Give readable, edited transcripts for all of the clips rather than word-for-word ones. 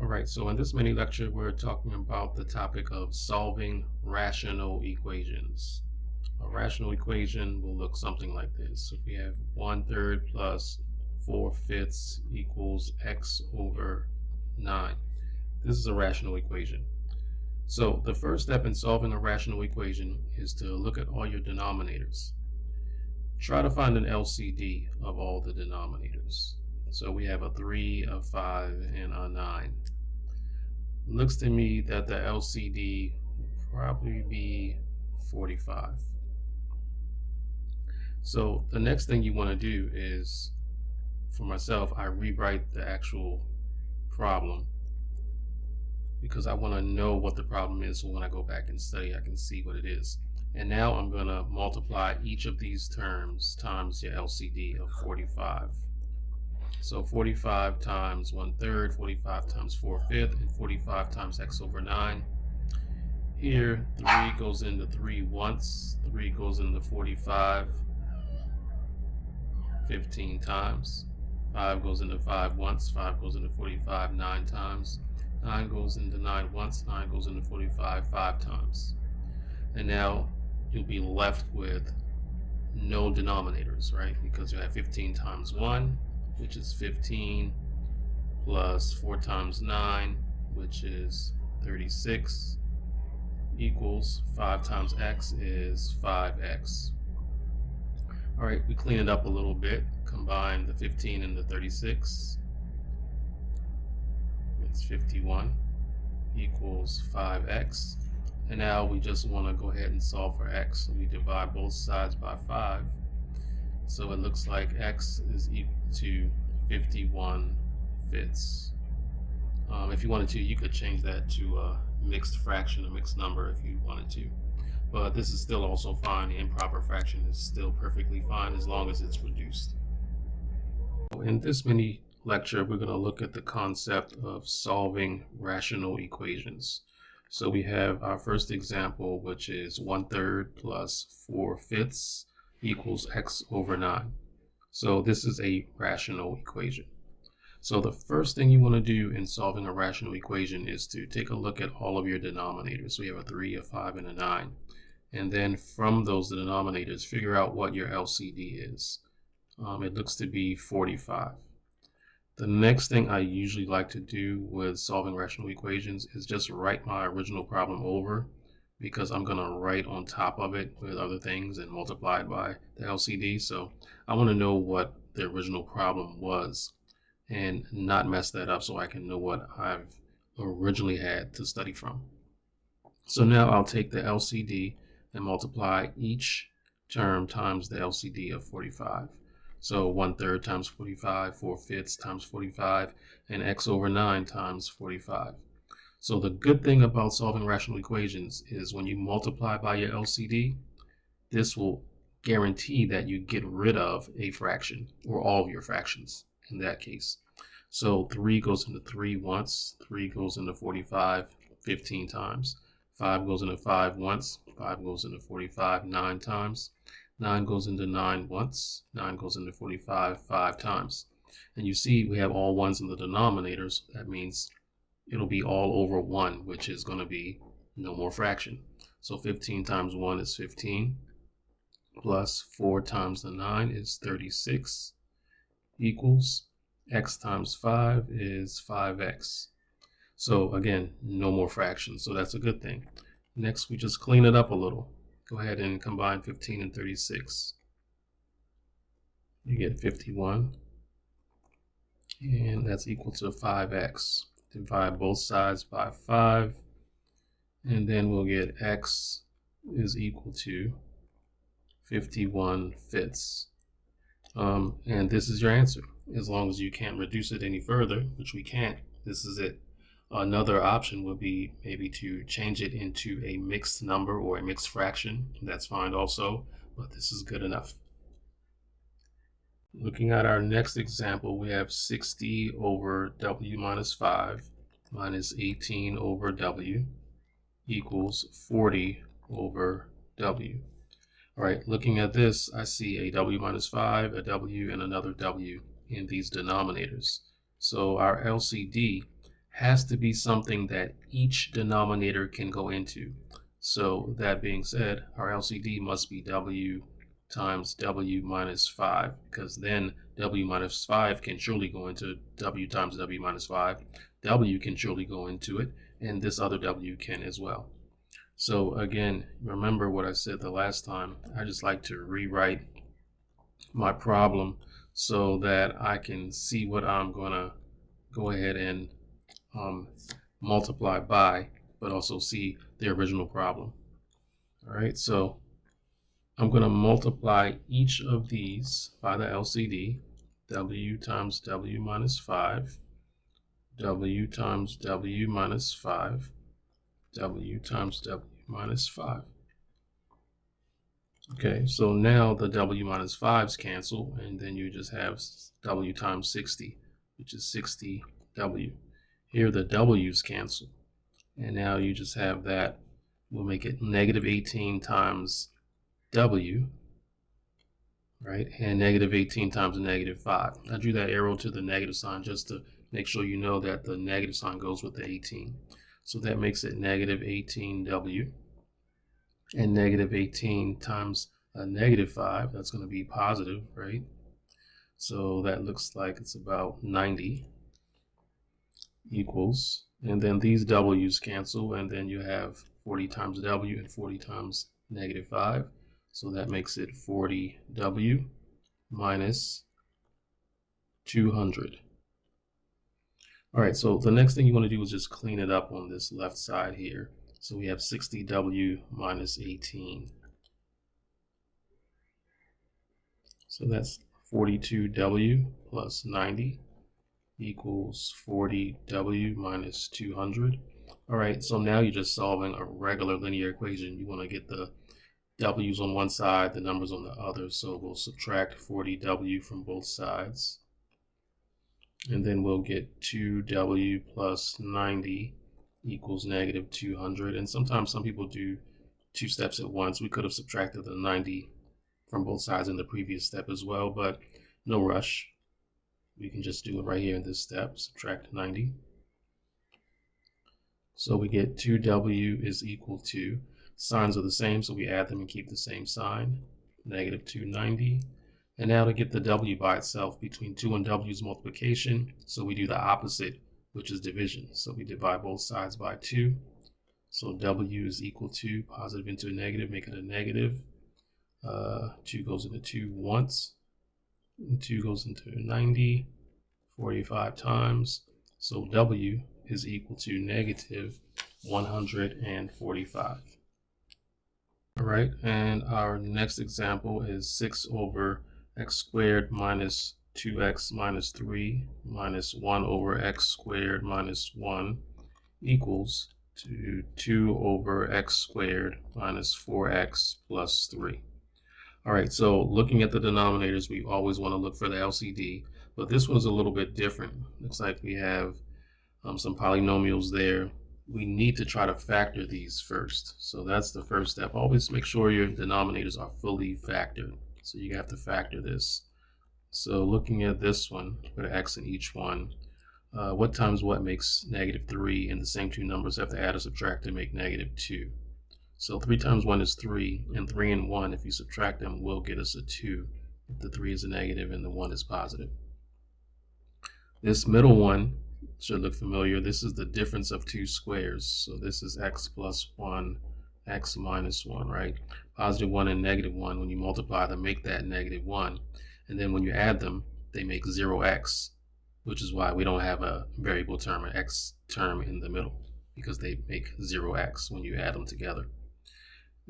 All right, so in this mini lecture, we're talking about the topic of solving rational equations. A rational equation will look something like this. If we have 1/3 plus 4/5 equals x over 9. This is a rational equation. So the first step in solving a rational equation is to look at all your denominators. Try to find an LCD of all the denominators. So we have a 3, a 5, and a 9. Looks to me that the LCD will probably be 45. So the next thing you want to do is, for myself, I rewrite the actual problem because I want to know what the problem is, so when I go back and study I can see what it is. And now I'm going to multiply each of these terms times your LCD of 45. So 45 times 1/3, 45 times 4/5, and 45 times x over 9. Here, 3 goes into 3 once, 3 goes into 45 15 times, 5 goes into 5 once, 5 goes into 45 9 times, 9 goes into 9 once, 9 goes into 45 5 times. And now you'll be left with no denominators, right? Because you have 15 times 1, which is 15, plus 4 times 9, which is 36, equals 5 times x is 5x. All right, we clean it up a little bit. Combine the 15 and the 36. It's 51 equals 5x. And now we just want to go ahead and solve for x. So we divide both sides by 5. So it looks like x is equal to 51 fifths. If you wanted to, you could change that to a mixed fraction, a mixed number if you wanted to. But this is still also fine. The improper fraction is still perfectly fine as long as it's reduced. In this mini lecture, we're going to look at the concept of solving rational equations. So we have our first example, which is 1/3 plus 4/5 equals x over 9. So this is a rational equation. So the first thing you want to do in solving a rational equation is to take a look at all of your denominators. So we have a 3, a 5, and a 9. And then from those denominators, figure out what your LCD is. It looks to be 45. The next thing I usually like to do with solving rational equations is just write my original problem over, because I'm going to write on top of it with other things and multiply it by the LCD. So I want to know what the original problem was and not mess that up, so I can know what I've originally had to study from. So now I'll take the LCD and multiply each term times the LCD of 45. So 1/3 times 45, 4/5 times 45, and x over 9 times 45. So the good thing about solving rational equations is when you multiply by your LCD, this will guarantee that you get rid of a fraction, or all of your fractions in that case. So 3 goes into 3 once, 3 goes into 45 15 times, 5 goes into 5 once, 5 goes into 45 9 times, 9 goes into 9 once, 9 goes into 45 5 times. And you see we have all ones in the denominators. That means it'll be all over 1, which is going to be no more fraction. So 15 times 1 is 15, plus 4 times the 9 is 36, equals x times 5 is 5x. So again, no more fractions, so that's a good thing. Next, we just clean it up a little. Go ahead and combine 15 and 36. You get 51, and that's equal to 5x. Divide both sides by 5, and then we'll get x is equal to 51 fifths. And this is your answer. As long as you can't reduce it any further, which we can't, this is it. Another option would be maybe to change it into a mixed number or a mixed fraction. That's fine also, but this is good enough. Looking at our next example, we have 60 over w minus 5 minus 18 over w equals 40 over w. All right, looking at this, I see a w minus 5, a w, and another w in these denominators. So our LCD has to be something that each denominator can go into. So that being said, our LCD must be W times W minus 5, because then W minus 5 can surely go into W times W minus 5. W can surely go into it, and this other W can as well. So again, remember what I said the last time. I just like to rewrite my problem so that I can see what I'm going to go ahead and multiply by, but also see the original problem. All right, so I'm going to multiply each of these by the LCD. W times W minus 5, W times W minus 5, W times W minus 5. Okay, so now the W minus 5's cancel, and then you just have W times 60, which is 60W. Here the W's cancel, and now you just have that. We'll make it negative 18 times W, right? And negative 18 times negative 5. I drew that arrow to the negative sign just to make sure you know that the negative sign goes with the 18. So that makes it negative 18W. And negative 18 times a negative 5, that's going to be positive, right? So that looks like it's about 90 equals, and then these W's cancel, and then you have 40 times W and 40 times negative 5. So that makes it 40W minus 200. All right, so the next thing you want to do is just clean it up on this left side here. So we have 60W minus 18. So that's 42W plus 90 equals 40W minus 200. All right, so now you're just solving a regular linear equation. You want to get the W's on one side, the numbers on the other. So we'll subtract 40W from both sides. And then we'll get 2W plus 90 equals negative 200. And sometimes some people do two steps at once. We could have subtracted the 90 from both sides in the previous step as well, but no rush. We can just do it right here in this step, subtract 90. So we get 2W is equal to, signs are the same, so we add them and keep the same sign, negative 290. And now to get the W by itself, between 2 and W is multiplication, so we do the opposite, which is division. So we divide both sides by 2. So W is equal to, positive into a negative, make it a negative. 2 goes into 2 once, and 2 goes into 90, 45 times. So W is equal to negative 145. All right, and our next example is 6 over x squared minus 2x minus 3 minus 1 over x squared minus 1 equals to 2 over x squared minus 4x plus 3. All right, so looking at the denominators, we always want to look for the LCD, but this one's a little bit different. Looks like we have some polynomials there. We need to try to factor these first. So that's the first step. Always make sure your denominators are fully factored. So you have to factor this. So looking at this one, put an x in each one. What times what makes negative 3, and the same two numbers have to add or subtract to make negative 2. So 3 times 1 is 3, and 3 and 1, if you subtract them, will get us a 2 if the 3 is a negative and the 1 is positive. This middle one should look familiar. This is the difference of two squares. So this is x plus 1, x minus 1, right? Positive 1 and negative 1, when you multiply them, make that negative 1. And then when you add them, they make 0x, which is why we don't have a variable term, an x term in the middle, because they make 0x when you add them together.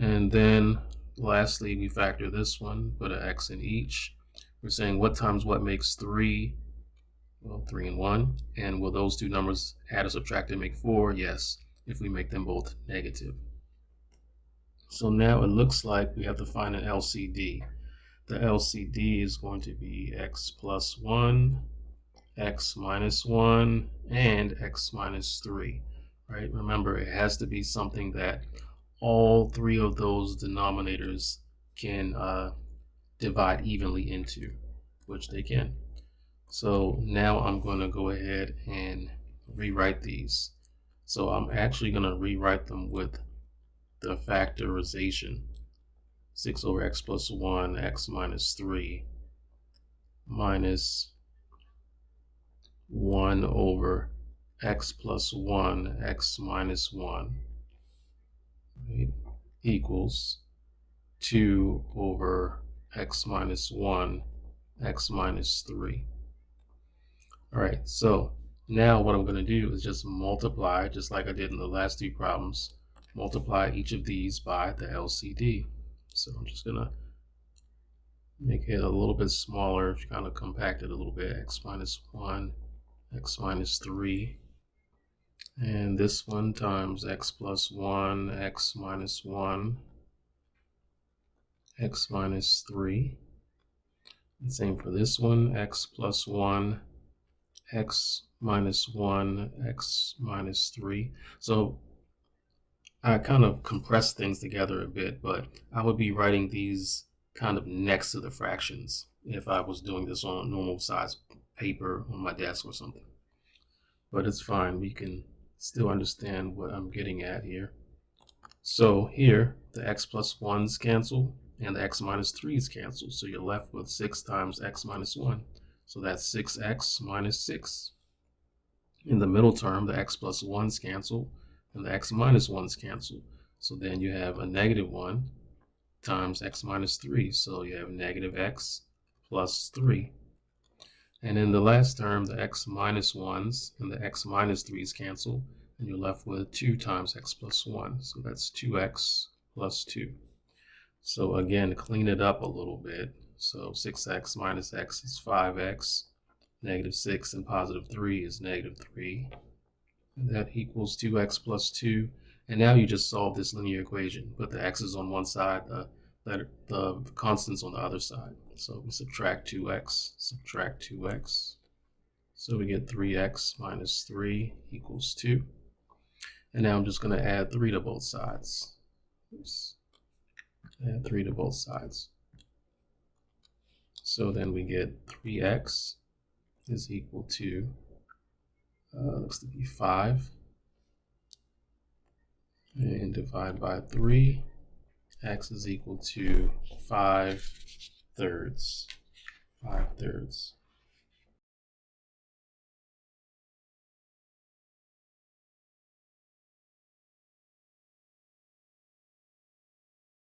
And then lastly, we factor this one, put an x in each. We're saying what times what makes 3? Well, 3 and 1. And will those two numbers add or subtract to make 4? Yes, if we make them both negative. So now it looks like we have to find an LCD. The LCD is going to be x plus 1, x minus 1, and x minus 3. Right? Remember, it has to be something that all three of those denominators can divide evenly into, which they can. So now I'm going to go ahead and rewrite these. So I'm actually going to rewrite them with the factorization. 6 over x plus 1, x minus 3, minus 1 over x plus 1, x minus 1, right, equals 2 over x minus 1, x minus 3. All right, so now what I'm going to do is just multiply, just like I did in the last two problems, multiply each of these by the LCD. So I'm just going to make it a little bit smaller, kind of compact it a little bit, x minus 1, x minus 3, and this one times x plus 1, x minus 1, x minus 3. And same for this one, x plus 1, x minus 1, x minus 3. So I kind of compressed things together a bit, but I would be writing these kind of next to the fractions if I was doing this on a normal size paper on my desk or something. But it's fine, we can still understand what I'm getting at here. So here, the x plus 1's cancel and the x minus 3's cancel. So you're left with 6 times x minus 1. So that's 6x minus 6. In the middle term, the x plus 1's cancel and the x minus 1's cancel. So then you have a negative 1 times x minus 3. So you have negative x plus 3. And in the last term, the x minus 1's and the x minus 3's cancel, and you're left with 2 times x plus 1. So that's 2x plus 2. So again, clean it up a little bit. So 6x minus x is 5x. Negative 6 and positive 3 is negative 3. And that equals 2x plus 2. And now you just solve this linear equation. Put the x's on one side, the constants on the other side. So we subtract 2x, subtract 2x. So we get 3x minus 3 equals 2. And now I'm just going to add 3 to both sides. Oops. Add 3 to both sides. So then we get 3x is equal to, looks to be 5. And divide by 3. X is equal to 5 thirds. 5 thirds.